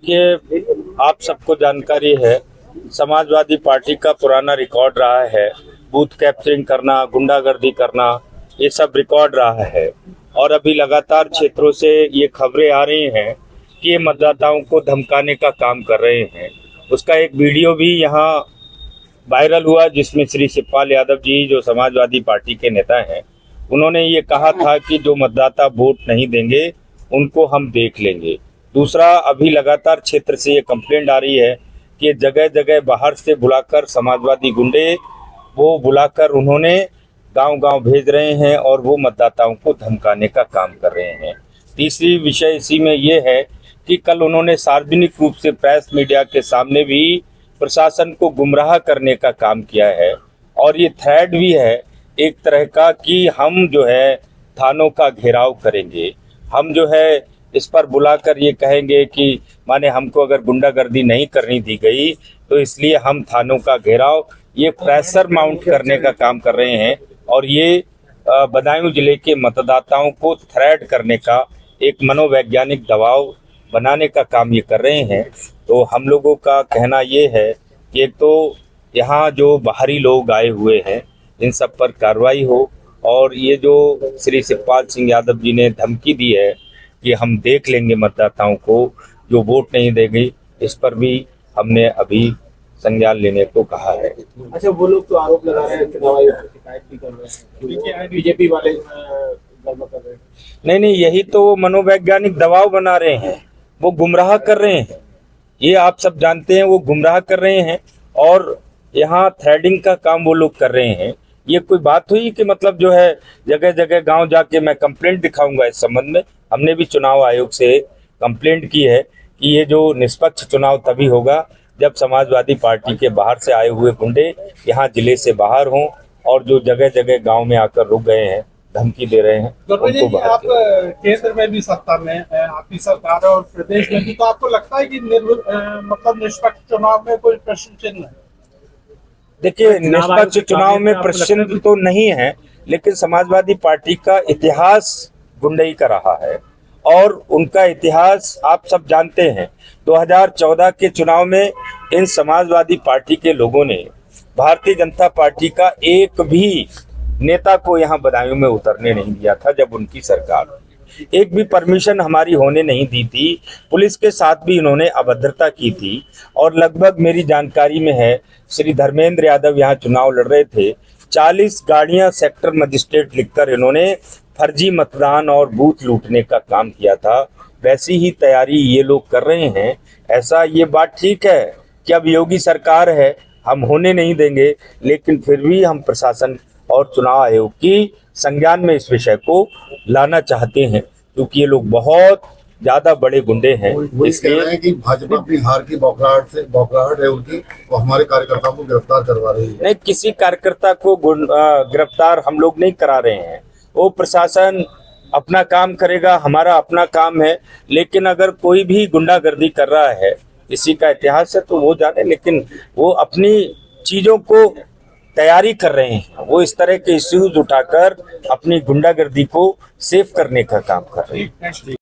देखिए, आप सबको जानकारी है, समाजवादी पार्टी का पुराना रिकॉर्ड रहा है। बूथ कैप्चरिंग करना, गुंडागर्दी करना, ये सब रिकॉर्ड रहा है। और अभी लगातार क्षेत्रों से ये खबरें आ रही हैं कि ये मतदाताओं को धमकाने का काम कर रहे हैं। उसका एक वीडियो भी यहाँ वायरल हुआ, जिसमें श्री शिवपाल यादव जी, जो समाजवादी पार्टी के नेता हैं, उन्होंने ये कहा था कि जो मतदाता वोट नहीं देंगे उनको हम देख लेंगे। दूसरा, अभी लगातार क्षेत्र से ये कंप्लेंट आ रही है कि जगह जगह बाहर से बुलाकर समाजवादी गुंडे वो बुलाकर उन्होंने गांव-गांव भेज रहे हैं और वो मतदाताओं को धमकाने का काम कर रहे हैं। तीसरी विषय इसी में ये है कि कल उन्होंने सार्वजनिक रूप से प्रेस मीडिया के सामने भी प्रशासन को गुमराह करने का काम किया है। और ये थ्रेट भी है एक तरह का कि हम जो है थानों का घेराव करेंगे, हम जो है इस पर बुलाकर ये कहेंगे कि माने हमको अगर गुंडागर्दी नहीं करनी दी गई तो इसलिए हम थानों का घेराव, ये प्रेशर माउंट करने का काम कर रहे हैं। और ये बदायूं जिले के मतदाताओं को थ्रेट करने का, एक मनोवैज्ञानिक दबाव बनाने का काम ये कर रहे हैं। तो हम लोगों का कहना ये है कि एक तो यहाँ जो बाहरी लोग आए हुए हैं इन सब पर कार्रवाई हो, और ये जो श्री शिवपाल सिंह यादव जी ने धमकी दी है कि हम देख लेंगे मतदाताओं को जो वोट नहीं देंगे, इस पर भी हमने अभी संज्ञान लेने को कहा है। अच्छा, वो लोग तो आरोप लगा रहे हैं, चुनाव आयोग से शिकायत भी कर रहे हैं, बीजेपी वाले गड़बड़ कर रहे हैं। नहीं, यही तो वो मनोवैज्ञानिक दबाव बना रहे हैं, वो गुमराह कर रहे हैं। ये आप सब जानते हैं, वो गुमराह कर रहे हैं और यहाँ थ्रेडिंग का काम वो लोग कर रहे हैं। ये कोई बात हुई कि मतलब जो है जगह जगह गांव जाके मैं कंप्लेंट दिखाऊंगा? इस संबंध में हमने भी चुनाव आयोग से कंप्लेंट की है कि ये जो निष्पक्ष चुनाव तभी होगा जब समाजवादी पार्टी के बाहर से आए हुए गुंडे यहाँ जिले से बाहर हों, और जो जगह जगह गांव में आकर रुक गए हैं, धमकी दे रहे हैं, उनको बाहर। आप केंद्र में भी सत्ता में आपकी सरकार है और प्रदेश में भी, तो आपको लगता है कि मतलब निष्पक्ष चुनाव में कोई प्रश्न चिन्ह है? देखिए, निष्पक्ष चुनाव में प्रश्न तो नहीं है, लेकिन समाजवादी पार्टी का इतिहास गुंडई का रहा है और उनका इतिहास आप सब जानते हैं। 2014 के चुनाव में इन समाजवादी पार्टी के लोगों ने भारतीय जनता पार्टी का एक भी नेता को यहाँ बदायूं में उतरने नहीं दिया था। जब उनकी सरकार, एक भी परमिशन हमारी होने नहीं दी थी। पुलिस के साथ भी इन्होंने अभद्रता की थी। और लगभग मेरी जानकारी में है, श्री धर्मेंद्र यादव यहाँ चुनाव लड़ रहे थे, 40 गाड़ियां सेक्टर मजिस्ट्रेट लिखकर इन्होंने फर्जी मतदान और बूथ लूटने का काम किया था। वैसी ही तैयारी ये लोग कर रहे हैं। ऐसा, ये बात ठीक है कि अब योगी सरकार है, हम होने नहीं देंगे, लेकिन फिर भी हम प्रशासन और चुनाव आयोग की संज्ञान में इस विषय को लाना चाहते हैं, क्योंकि ये लोग बहुत ज्यादा बड़े गुंडे हैं। इसलिए कि भाजपा अपनी हार की बौखलाहट है उनकी, वो हमारे कार्यकर्ताओं को गिरफ्तार करवा रही है। नहीं, किसी कार्यकर्ता को गिरफ्तार हम लोग नहीं करा रहे हैं। वो प्रशासन अपना काम करेगा, हमारा अपना काम है। लेकिन अगर कोई भी गुंडागर्दी कर रहा है, इसी का इतिहास है, तो वो जाने, लेकिन वो अपनी चीजों को तैयारी कर रहे हैं। वो इस तरह के इश्यूज उठाकर अपनी गुंडागर्दी को सेफ करने का काम कर रहे हैं।